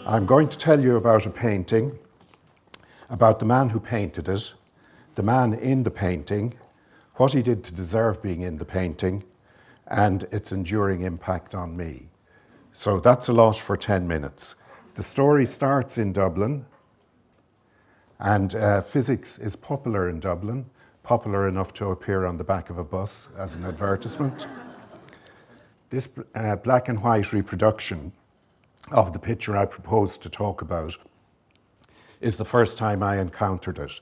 I'm going to tell you about a painting, about the man who painted it, the man in the painting, what he did to deserve being in the painting, and its enduring impact on me. So that's a lot for 10 minutes. The story starts in Dublin, and physics is popular in Dublin, popular enough to appear on the back of a bus as an advertisement. This black and white reproduction of the picture I propose to talk about is the first time I encountered it.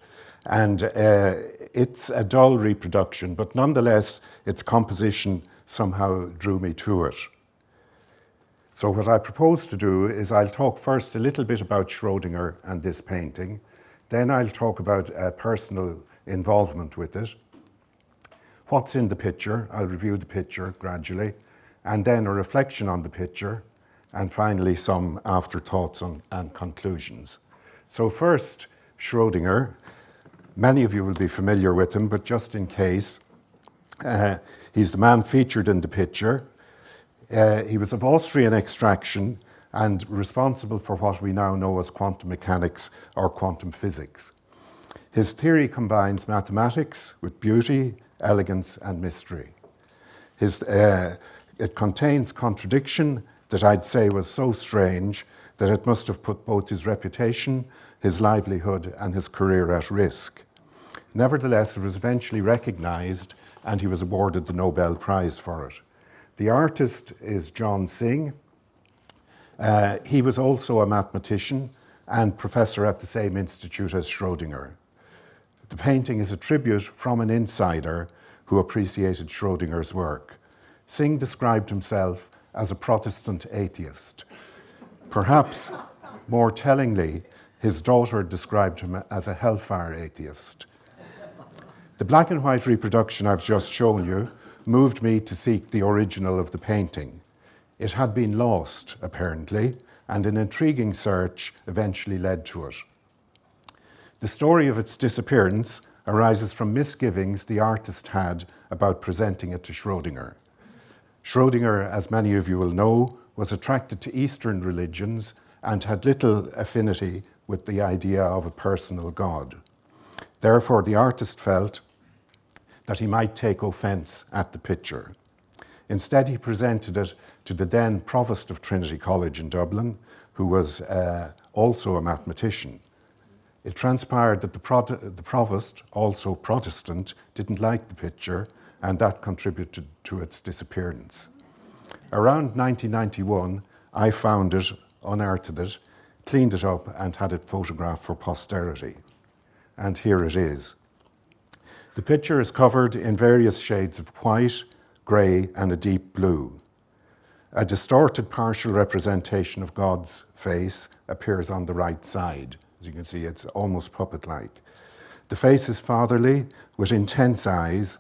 And it's a dull reproduction, but nonetheless, its composition somehow drew me to it. So what I propose to do is I'll talk first a little bit about Schrödinger and this painting, then I'll talk about personal involvement with it, what's in the picture, I'll review the picture gradually, and then a reflection on the picture, and finally some afterthoughts and conclusions. So first, Schrödinger. Many of you will be familiar with him, but just in case, he's the man featured in the picture. He was of Austrian extraction and responsible for what we now know as quantum mechanics or quantum physics. His theory combines mathematics with beauty, elegance, and mystery. It contains contradiction that I'd say was so strange that it must have put both his reputation, his livelihood, and his career at risk. Nevertheless, it was eventually recognized and he was awarded the Nobel Prize for it. The artist is John Singh. He was also a mathematician and professor at the same institute as Schrödinger. The painting is a tribute from an insider who appreciated Schrödinger's work. Singh described himself as a Protestant atheist. Perhaps more tellingly, his daughter described him as a hellfire atheist. The black and white reproduction I've just shown you moved me to seek the original of the painting. It had been lost, apparently, and an intriguing search eventually led to it. The story of its disappearance arises from misgivings the artist had about presenting it to Schrödinger. Schrödinger, as many of you will know, was attracted to Eastern religions and had little affinity with the idea of a personal God. Therefore, the artist felt that he might take offence at the picture. Instead, he presented it to the then Provost of Trinity College in Dublin, who was also a mathematician. It transpired that the Provost, also Protestant, didn't like the picture, and that contributed to its disappearance. Around 1991, I found it, unearthed it, cleaned it up, and had it photographed for posterity. And here it is. The picture is covered in various shades of white, grey, and a deep blue. A distorted partial representation of God's face appears on the right side. As you can see, it's almost puppet-like. The face is fatherly, with intense eyes,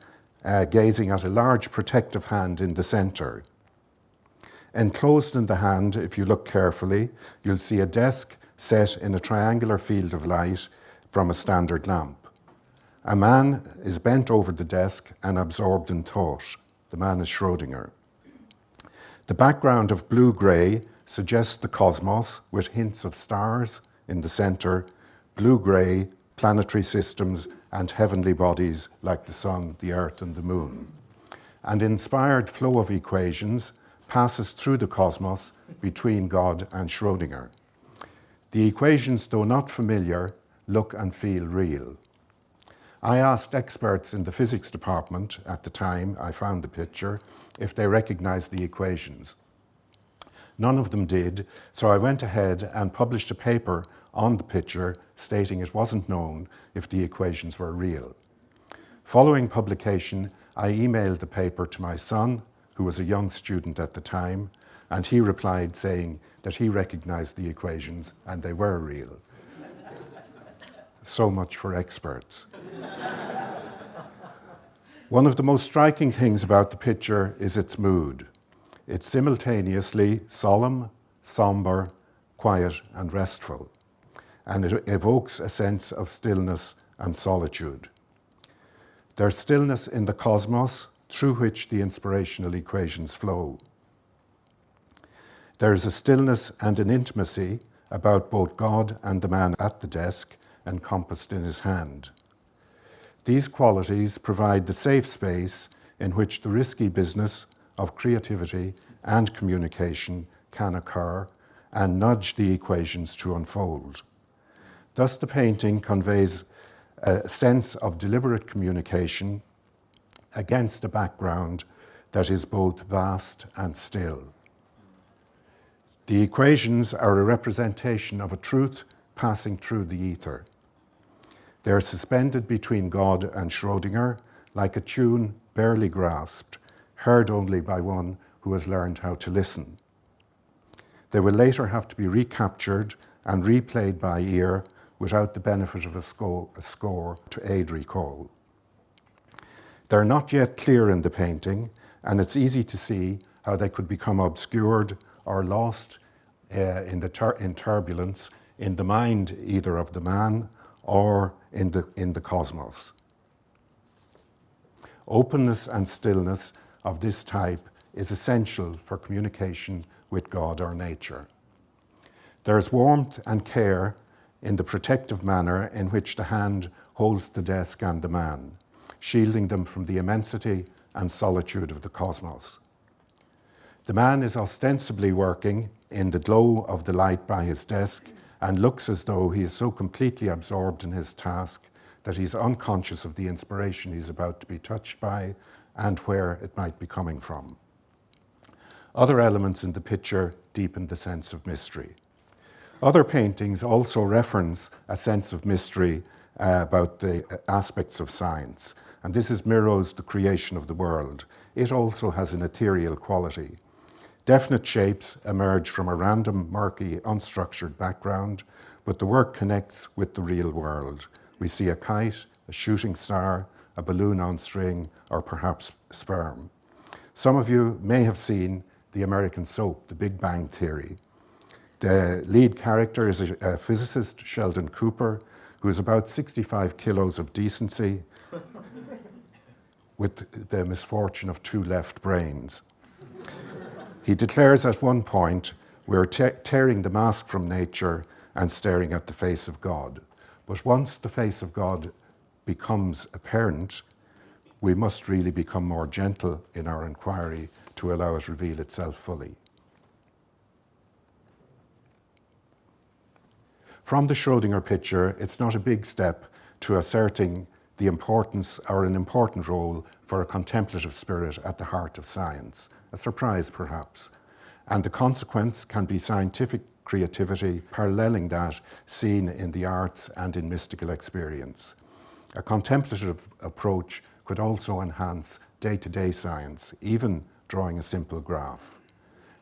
gazing at a large protective hand in the centre. Enclosed in the hand, if you look carefully, you'll see a desk set in a triangular field of light from a standard lamp. A man is bent over the desk and absorbed in thought. The man is Schrödinger. The background of blue-grey suggests the cosmos with hints of stars in the centre, blue-grey planetary systems and heavenly bodies like the sun, the earth and the moon. An inspired flow of equations passes through the cosmos between God and Schrödinger. The equations, though not familiar, look and feel real. I asked experts in the physics department at the time I found the picture if they recognized the equations. None of them did, so I went ahead and published a paper on the picture stating it wasn't known if the equations were real. Following publication, I emailed the paper to my son, who was a young student at the time, and he replied saying that he recognized the equations and they were real. So much for experts. One of the most striking things about the picture is its mood. It's simultaneously solemn, somber, quiet, and restful, and it evokes a sense of stillness and solitude. There's stillness in the cosmos through which the inspirational equations flow. There is a stillness and an intimacy about both God and the man at the desk encompassed in his hand. These qualities provide the safe space in which the risky business of creativity and communication can occur and nudge the equations to unfold. Thus, the painting conveys a sense of deliberate communication against a background that is both vast and still. The equations are a representation of a truth passing through the ether. They are suspended between God and Schrödinger like a tune barely grasped, heard only by one who has learned how to listen. They will later have to be recaptured and replayed by ear without the benefit of a score to aid recall. They're not yet clear in the painting, and it's easy to see how they could become obscured or lost in turbulence in the mind either of the man or in the cosmos. Openness and stillness of this type is essential for communication with God or nature. There's warmth and care in the protective manner in which the hand holds the desk and the man, shielding them from the immensity and solitude of the cosmos. The man is ostensibly working in the glow of the light by his desk and looks as though he is so completely absorbed in his task that he's unconscious of the inspiration he's about to be touched by and where it might be coming from. Other elements in the picture deepen the sense of mystery. Other paintings also reference a sense of mystery about the aspects of science, and this is Miro's The Creation of the World. It also has an ethereal quality. Definite shapes emerge from a random, murky, unstructured background, but the work connects with the real world. We see a kite, a shooting star, a balloon on string, or perhaps sperm. Some of you may have seen the American soap, The Big Bang Theory. The lead character is a physicist, Sheldon Cooper, who is about 65 kilos of decency with the misfortune of 2 left brains. He declares at one point, we're tearing the mask from nature and staring at the face of God. But once the face of God becomes apparent, we must really become more gentle in our inquiry to allow it to reveal itself fully. From the Schrödinger picture, it's not a big step to asserting the importance or an important role for a contemplative spirit at the heart of science. A surprise, perhaps. And the consequence can be scientific creativity, paralleling that seen in the arts and in mystical experience. A contemplative approach could also enhance day-to-day science, even drawing a simple graph.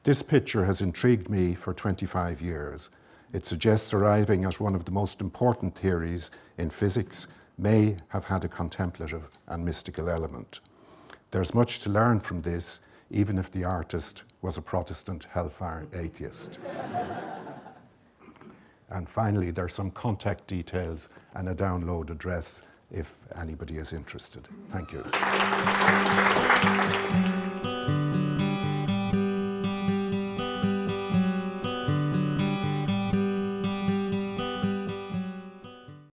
This picture has intrigued me for 25 years. It suggests arriving at one of the most important theories in physics may have had a contemplative and mystical element. There's much to learn from this, even if the artist was a Protestant hellfire atheist. And finally, there are some contact details and a download address if anybody is interested. Thank you.